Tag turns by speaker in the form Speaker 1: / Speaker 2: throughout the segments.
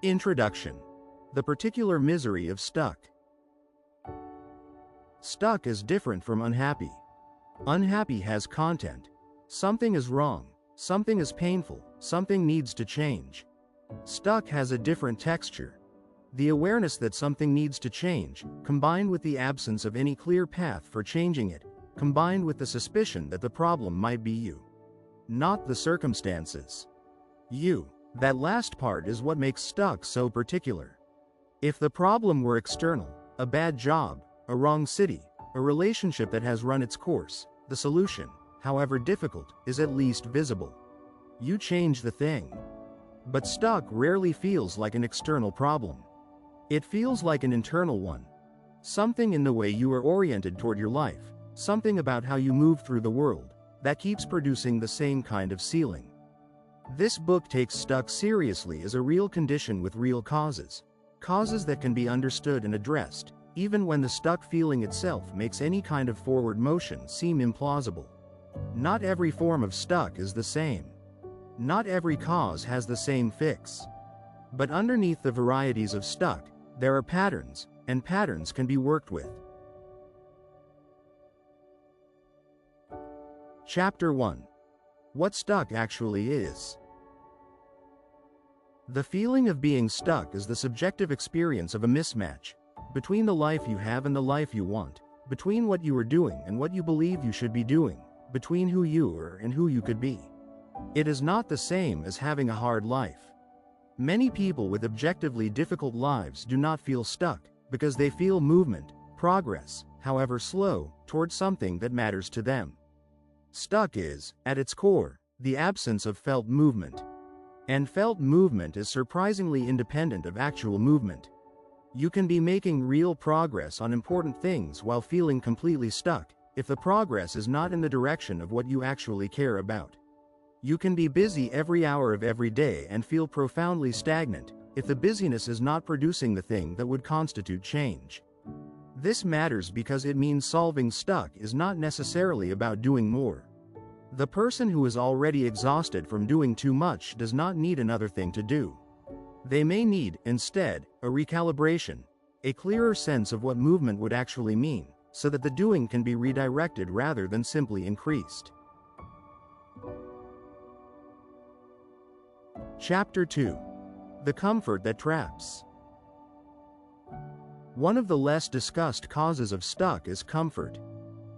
Speaker 1: Introduction. The particular misery of stuck. Stuck is different from unhappy. Unhappy has content. Something is wrong, something is painful, something needs to change. Stuck has a different texture. The awareness that something needs to change, combined with the absence of any clear path for changing it, combined with the suspicion that the problem might be you, not the circumstances. You. That last part is what makes stuck so particular. If the problem were external, a bad job, a wrong city, a relationship that has run its course, the solution, however difficult, is at least visible. You change the thing. But stuck rarely feels like an external problem. It feels like an internal one. Something in the way you are oriented toward your life, something about how you move through the world, that keeps producing the same kind of ceiling. This book takes stuck seriously as a real condition with real causes. Causes that can be understood and addressed, even when the stuck feeling itself makes any kind of forward motion seem implausible. Not every form of stuck is the same. Not every cause has the same fix. But underneath the varieties of stuck, there are patterns, and patterns can be worked with. Chapter 1. What stuck actually is. The feeling of being stuck is the subjective experience of a mismatch between the life you have and the life you want, between what you are doing and what you believe you should be doing, between who you are and who you could be. It is not the same as having a hard life. Many people with objectively difficult lives do not feel stuck, because they feel movement, progress, however slow, towards something that matters to them. Stuck is, at its core, the absence of felt movement. And felt movement is surprisingly independent of actual movement. You can be making real progress on important things while feeling completely stuck, if the progress is not in the direction of what you actually care about. You can be busy every hour of every day and feel profoundly stagnant, if the busyness is not producing the thing that would constitute change. This matters because it means solving stuck is not necessarily about doing more. The person who is already exhausted from doing too much does not need another thing to do. They may need, instead, a recalibration, a clearer sense of what movement would actually mean, so that the doing can be redirected rather than simply increased. Chapter 2. The comfort that traps. One of the less discussed causes of stuck is comfort.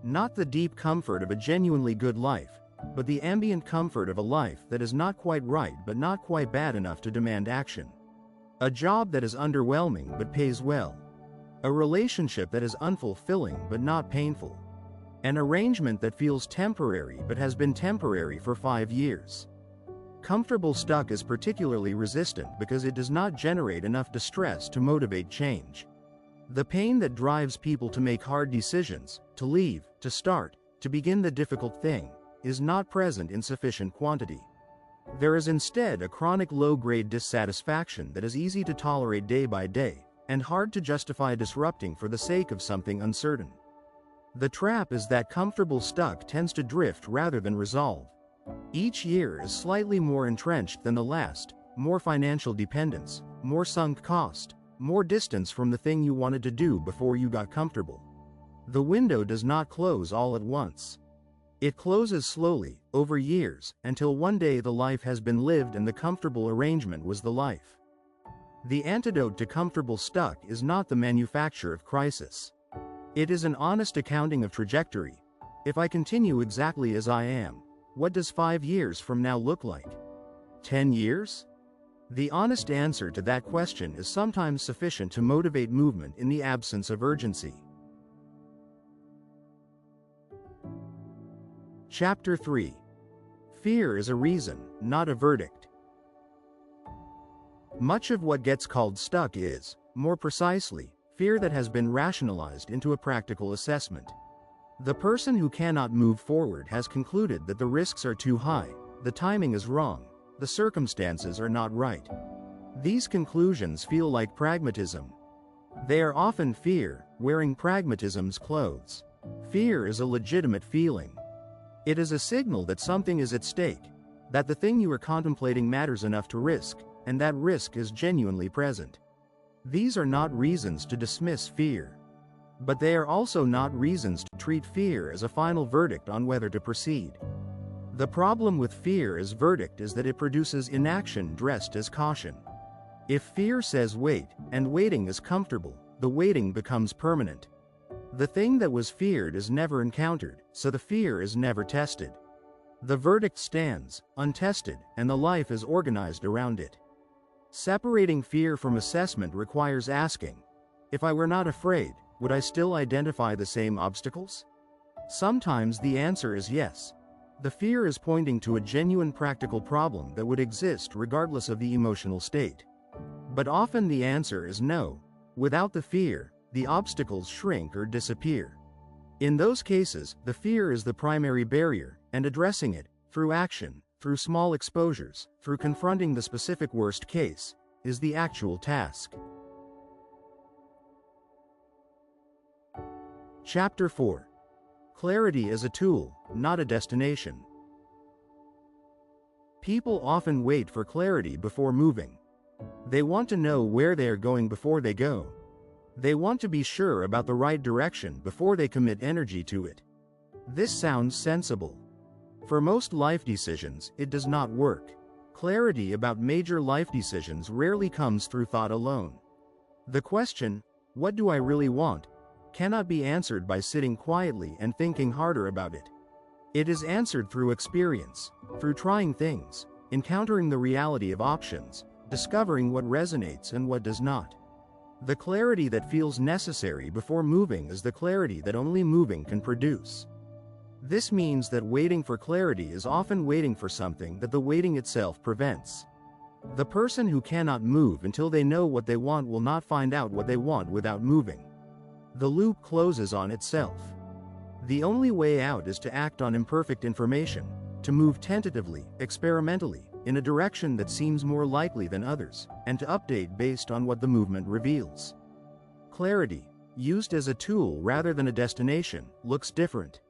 Speaker 1: Not the deep comfort of a genuinely good life, but the ambient comfort of a life that is not quite right but not quite bad enough to demand action. A job that is underwhelming but pays well. A relationship that is unfulfilling but not painful. An arrangement that feels temporary but has been temporary for 5 years. Comfortable stuck is particularly resistant because it does not generate enough distress to motivate change. The pain that drives people to make hard decisions, to leave, to start, to begin the difficult thing, is not present in sufficient quantity. There is instead a chronic low-grade dissatisfaction that is easy to tolerate day by day, and hard to justify disrupting for the sake of something uncertain. The trap is that comfortable stuck tends to drift rather than resolve. Each year is slightly more entrenched than the last, more financial dependence, more sunk cost, more distance from the thing you wanted to do before you got comfortable. The window does not close all at once. It closes slowly, over years, until one day the life has been lived and the comfortable arrangement was the life. The antidote to comfortable stuck is not the manufacture of crisis. It is an honest accounting of trajectory. If I continue exactly as I am, what does 5 years from now look like? 10 years? The honest answer to that question is sometimes sufficient to motivate movement in the absence of urgency. Chapter 3. Fear is a reason, not a verdict. Much of what gets called stuck is, more precisely, fear that has been rationalized into a practical assessment. The person who cannot move forward has concluded that the risks are too high, the timing is wrong, the circumstances are not right. These conclusions feel like pragmatism. They are often fear, wearing pragmatism's clothes. Fear is a legitimate feeling. It is a signal that something is at stake, that the thing you are contemplating matters enough to risk, and that risk is genuinely present. These are not reasons to dismiss fear. But they are also not reasons to treat fear as a final verdict on whether to proceed. The problem with fear as verdict is that it produces inaction dressed as caution. If fear says wait, and waiting is comfortable, the waiting becomes permanent. The thing that was feared is never encountered, so the fear is never tested. The verdict stands, untested, and the life is organized around it. Separating fear from assessment requires asking, if I were not afraid, would I still identify the same obstacles? Sometimes the answer is yes. The fear is pointing to a genuine practical problem that would exist regardless of the emotional state. But often the answer is no. Without the fear, the obstacles shrink or disappear. In those cases, the fear is the primary barrier, and addressing it, through action, through small exposures, through confronting the specific worst case, is the actual task. Chapter 4. Clarity is a tool, not a destination. People often wait for clarity before moving. They want to know where they are going before they go. They want to be sure about the right direction before they commit energy to it. This sounds sensible. For most life decisions, it does not work. Clarity about major life decisions rarely comes through thought alone. The question, what do I really want, cannot be answered by sitting quietly and thinking harder about it. It is answered through experience, through trying things, encountering the reality of options, discovering what resonates and what does not. The clarity that feels necessary before moving is the clarity that only moving can produce. This means that waiting for clarity is often waiting for something that the waiting itself prevents. The person who cannot move until they know what they want will not find out what they want without moving. The loop closes on itself. The only way out is to act on imperfect information, to move tentatively, experimentally, in a direction that seems more likely than others, and to update based on what the movement reveals. Clarity, used as a tool rather than a destination, looks different.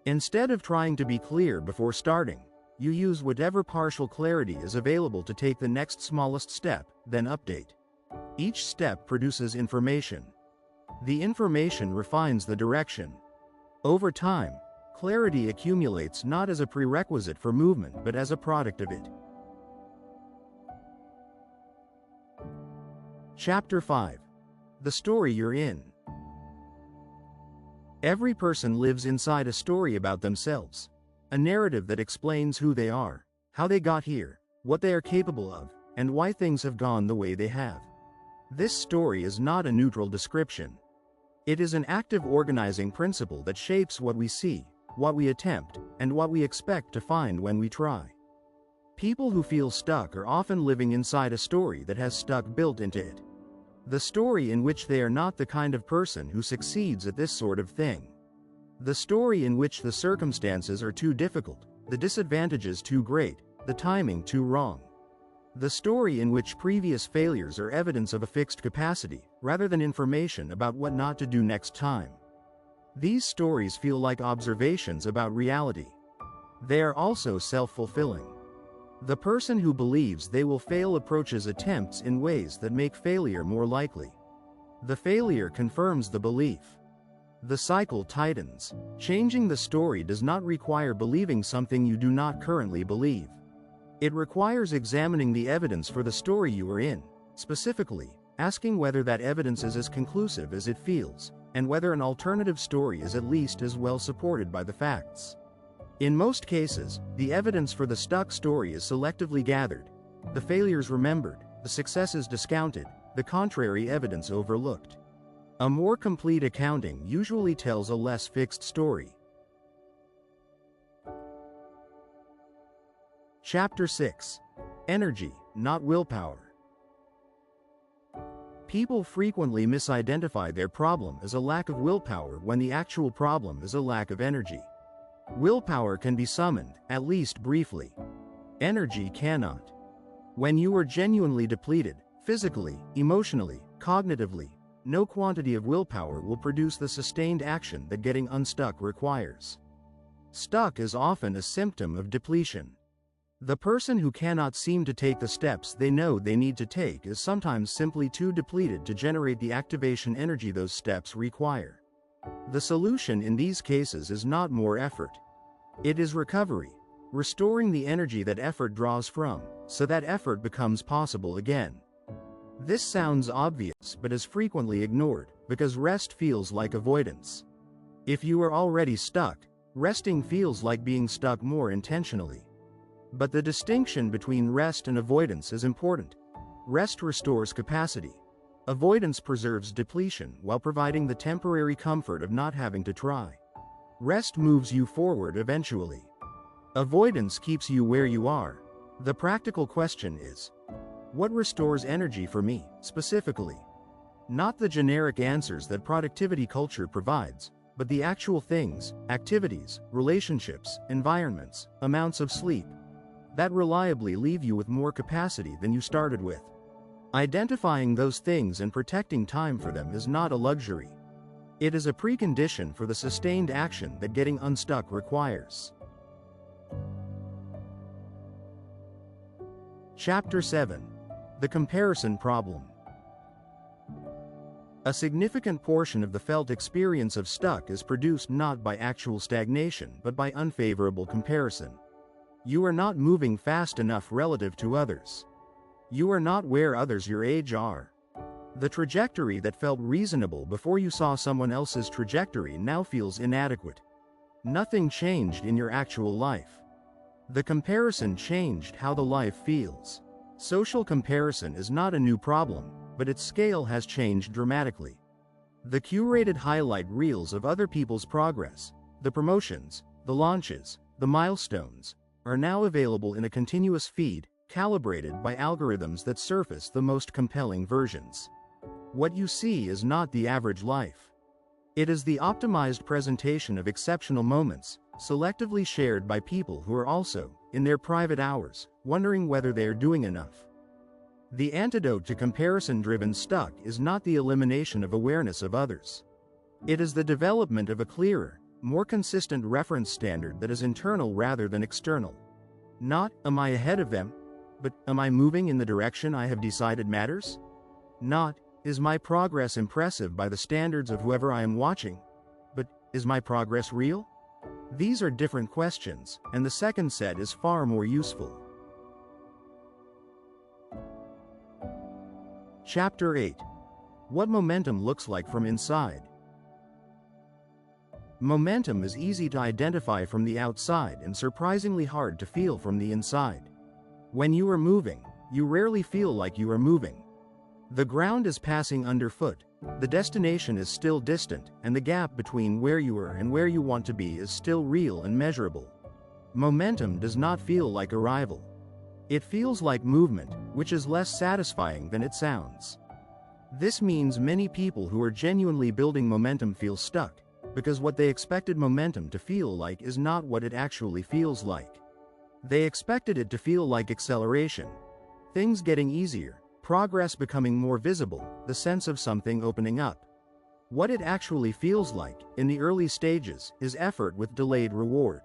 Speaker 1: Instead of trying to be clear before starting, you use whatever partial clarity is available to take the next smallest step, then update. Each step produces information. The information refines the direction. Over time, clarity accumulates not as a prerequisite for movement but as a product of it. Chapter 5. The story you're in. Every person lives inside a story about themselves, a narrative that explains who they are, how they got here, what they are capable of, and why things have gone the way they have. This story is not a neutral description. It is an active organizing principle that shapes what we see, what we attempt, and what we expect to find when we try. People who feel stuck are often living inside a story that has stuck built into it. The story in which they are not the kind of person who succeeds at this sort of thing. The story in which the circumstances are too difficult, the disadvantages too great, the timing too wrong. The story in which previous failures are evidence of a fixed capacity, rather than information about what not to do next time. These stories feel like observations about reality. They are also self-fulfilling. The person who believes they will fail approaches attempts in ways that make failure more likely. The failure confirms the belief. The cycle tightens. Changing the story does not require believing something you do not currently believe. It requires examining the evidence for the story you are in, specifically, asking whether that evidence is as conclusive as it feels, and whether an alternative story is at least as well supported by the facts. In most cases, the evidence for the stuck story is selectively gathered, the failures remembered, the successes discounted, the contrary evidence overlooked. A more complete accounting usually tells a less fixed story. Chapter 6. Energy, not willpower. People frequently misidentify their problem as a lack of willpower when the actual problem is a lack of energy. Willpower can be summoned, at least briefly. Energy cannot. When you are genuinely depleted, physically, emotionally, cognitively, no quantity of willpower will produce the sustained action that getting unstuck requires. Stuck is often a symptom of depletion. The person who cannot seem to take the steps they know they need to take is sometimes simply too depleted to generate the activation energy those steps require. The solution in these cases is not more effort. It is recovery, restoring the energy that effort draws from, so that effort becomes possible again. This sounds obvious but is frequently ignored, because rest feels like avoidance. If you are already stuck, resting feels like being stuck more intentionally. But the distinction between rest and avoidance is important. Rest restores capacity. Avoidance preserves depletion while providing the temporary comfort of not having to try. Rest moves you forward eventually. Avoidance keeps you where you are. The practical question is, what restores energy for me, specifically? Not the generic answers that productivity culture provides, but the actual things, activities, relationships, environments, amounts of sleep, that reliably leave you with more capacity than you started with. Identifying those things and protecting time for them is not a luxury. It is a precondition for the sustained action that getting unstuck requires. Chapter 7. The Comparison Problem. A significant portion of the felt experience of stuck is produced not by actual stagnation but by unfavorable comparison. You are not moving fast enough relative to others. You are not where others your age are. The trajectory that felt reasonable before you saw someone else's trajectory now feels inadequate. Nothing changed in your actual life. The comparison changed how the life feels. Social comparison is not a new problem, but its scale has changed dramatically. The curated highlight reels of other people's progress, the promotions, the launches, the milestones, are now available in a continuous feed, calibrated by algorithms that surface the most compelling versions. What you see is not the average life. It is the optimized presentation of exceptional moments, selectively shared by people who are also, in their private hours, wondering whether they are doing enough. The antidote to comparison-driven stuck is not the elimination of awareness of others. It is the development of a clearer, more consistent reference standard that is internal rather than external. Not, am I ahead of them? But, am I moving in the direction I have decided matters? Not, is my progress impressive by the standards of whoever I am watching? But, is my progress real? These are different questions, and the second set is far more useful. Chapter 8. What momentum looks like from inside. Momentum is easy to identify from the outside and surprisingly hard to feel from the inside. When you are moving, you rarely feel like you are moving. The ground is passing underfoot, the destination is still distant, and the gap between where you are and where you want to be is still real and measurable. Momentum does not feel like arrival. It feels like movement, which is less satisfying than it sounds. This means many people who are genuinely building momentum feel stuck, because what they expected momentum to feel like is not what it actually feels like. They expected it to feel like acceleration, things getting easier, progress becoming more visible, the sense of something opening up. What it actually feels like, in the early stages, is effort with delayed reward.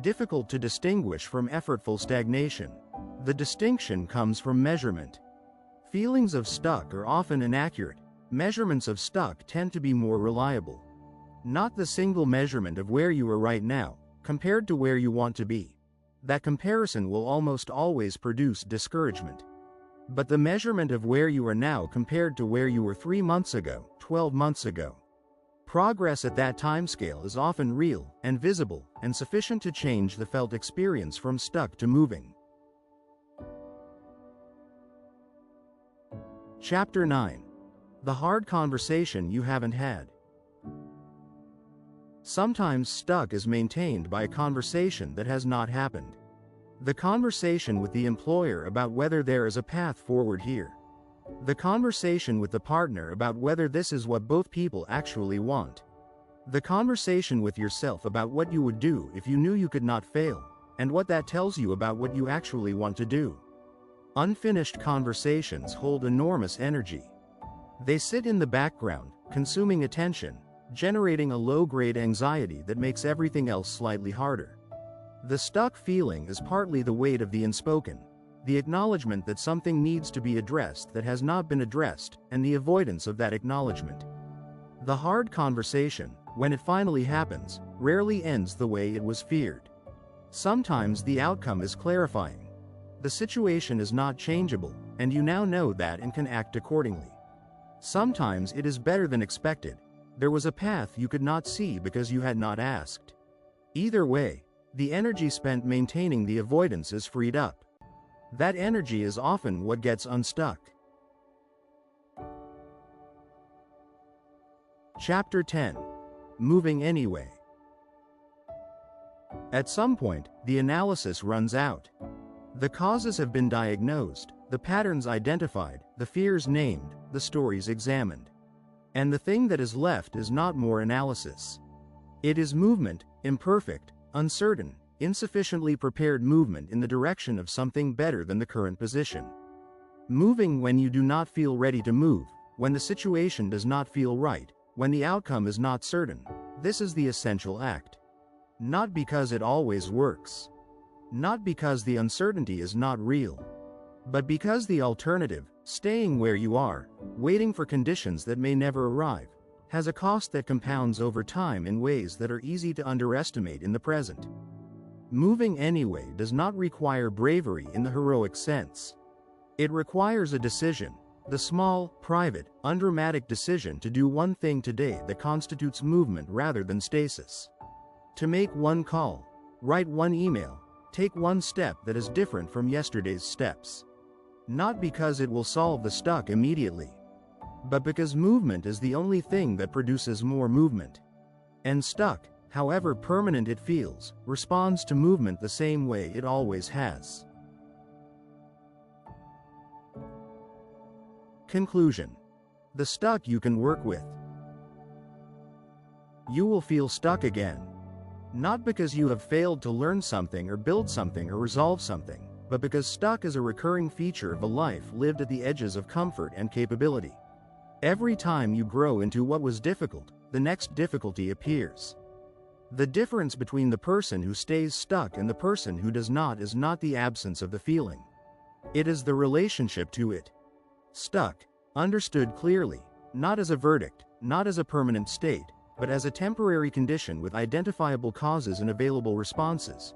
Speaker 1: Difficult to distinguish from effortful stagnation. The distinction comes from measurement. Feelings of stuck are often inaccurate. Measurements of stuck tend to be more reliable. Not the single measurement of where you are right now, compared to where you want to be. That comparison will almost always produce discouragement. But the measurement of where you are now compared to where you were 3 months ago, 12 months ago. Progress at that timescale is often real and visible and sufficient to change the felt experience from stuck to moving. Chapter 9. The hard conversation you haven't had. Sometimes stuck is maintained by a conversation that has not happened. The conversation with the employer about whether there is a path forward here. The conversation with the partner about whether this is what both people actually want. The conversation with yourself about what you would do if you knew you could not fail, and what that tells you about what you actually want to do. Unfinished conversations hold enormous energy. They sit in the background, consuming attention, generating a low-grade anxiety that makes everything else slightly harder. The stuck feeling is partly the weight of the unspoken, the acknowledgement that something needs to be addressed that has not been addressed, and the avoidance of that acknowledgement. The hard conversation, when it finally happens, rarely ends the way it was feared. Sometimes the outcome is clarifying. The situation is not changeable, and you now know that and can act accordingly. Sometimes it is better than expected. There was a path you could not see because you had not asked. Either way, the energy spent maintaining the avoidance is freed up. That energy is often what gets unstuck. Chapter 10. Moving Anyway. At some point, the analysis runs out. The causes have been diagnosed, the patterns identified, the fears named, the stories examined. And the thing that is left is not more analysis. It is movement, imperfect, uncertain, insufficiently prepared movement in the direction of something better than the current position. Moving when you do not feel ready to move, when the situation does not feel right, when the outcome is not certain. This is the essential act. Not because it always works. Not because the uncertainty is not real. But because the alternative, staying where you are, waiting for conditions that may never arrive, has a cost that compounds over time in ways that are easy to underestimate in the present. Moving anyway does not require bravery in the heroic sense. It requires a decision, the small, private, undramatic decision to do one thing today that constitutes movement rather than stasis. To make one call, write one email, take one step that is different from yesterday's steps. Not because it will solve the stuck immediately, but because movement is the only thing that produces more movement. And stuck, however permanent it feels, responds to movement the same way it always has. Conclusion. The stuck you can work with. You will feel stuck again. Not because you have failed to learn something or build something or resolve something, but because stuck is a recurring feature of a life lived at the edges of comfort and capability. Every time you grow into what was difficult, the next difficulty appears. The difference between the person who stays stuck and the person who does not is not the absence of the feeling. It is the relationship to it. Stuck, understood clearly, not as a verdict, not as a permanent state, but as a temporary condition with identifiable causes and available responses,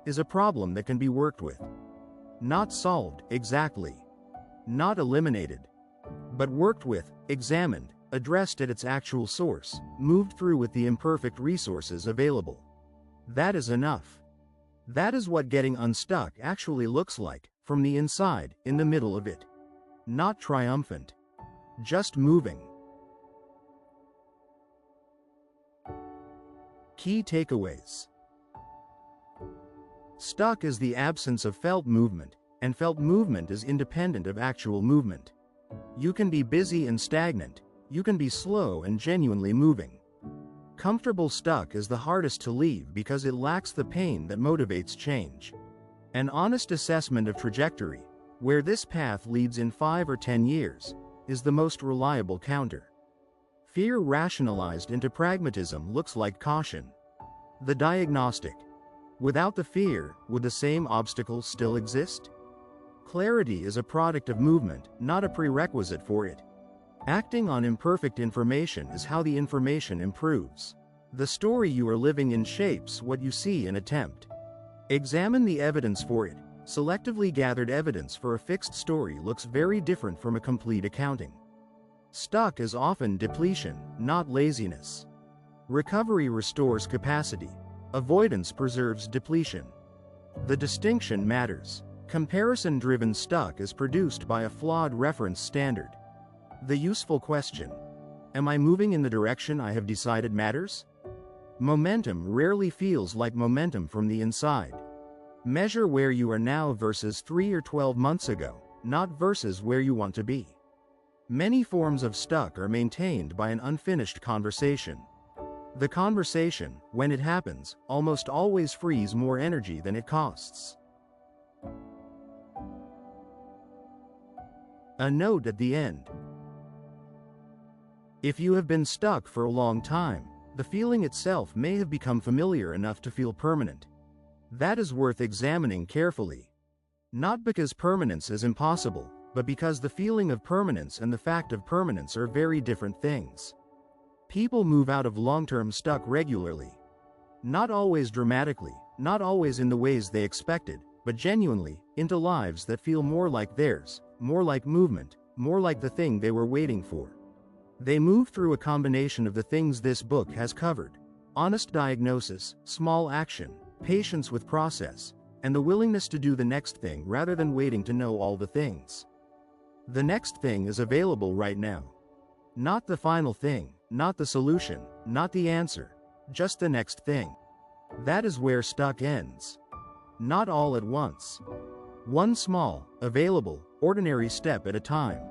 Speaker 1: is a problem that can be worked with. Not solved, exactly. Not eliminated. But worked with, examined, addressed at its actual source, moved through with the imperfect resources available. That is enough. That is what getting unstuck actually looks like, from the inside, in the middle of it. Not triumphant. Just moving. Key takeaways. Stuck is the absence of felt movement, and felt movement is independent of actual movement. You can be busy and stagnant. You can be slow and genuinely moving. Comfortable stuck is the hardest to leave because it lacks the pain that motivates change. An honest assessment of trajectory, where this path leads in 5 or 10 years, is the most reliable counter. Fear rationalized into pragmatism looks like caution. The diagnostic. Without the fear, would the same obstacles still exist? Clarity is a product of movement, not a prerequisite for it. Acting on imperfect information is how the information improves. The story you are living in shapes what you see and attempt. Examine the evidence for it. Selectively gathered evidence for a fixed story looks very different from a complete accounting. Stuck is often depletion, not laziness. Recovery restores capacity. Avoidance preserves depletion. The distinction matters. Comparison-driven stuck is produced by a flawed reference standard. The useful question: am I moving in the direction I have decided matters? Momentum rarely feels like momentum from the inside. Measure where you are now versus 3 or 12 months ago, not versus where you want to be. Many forms of stuck are maintained by an unfinished conversation. The conversation, when it happens, almost always frees more energy than it costs. A note at the end. If you have been stuck for a long time, the feeling itself may have become familiar enough to feel permanent. That is worth examining carefully. Not because permanence is impossible, but because the feeling of permanence and the fact of permanence are very different things. People move out of long-term stuck regularly. Not always dramatically, not always in the ways they expected, but genuinely, into lives that feel more like theirs, more like movement, more like the thing they were waiting for. They move through a combination of the things this book has covered: honest diagnosis, small action, patience with process, and the willingness to do the next thing rather than waiting to know all the things. The next thing is available right now. Not the final thing, not the solution, not the answer, just the next thing. That is where stuck ends. Not all at once. One small, available, ordinary step at a time.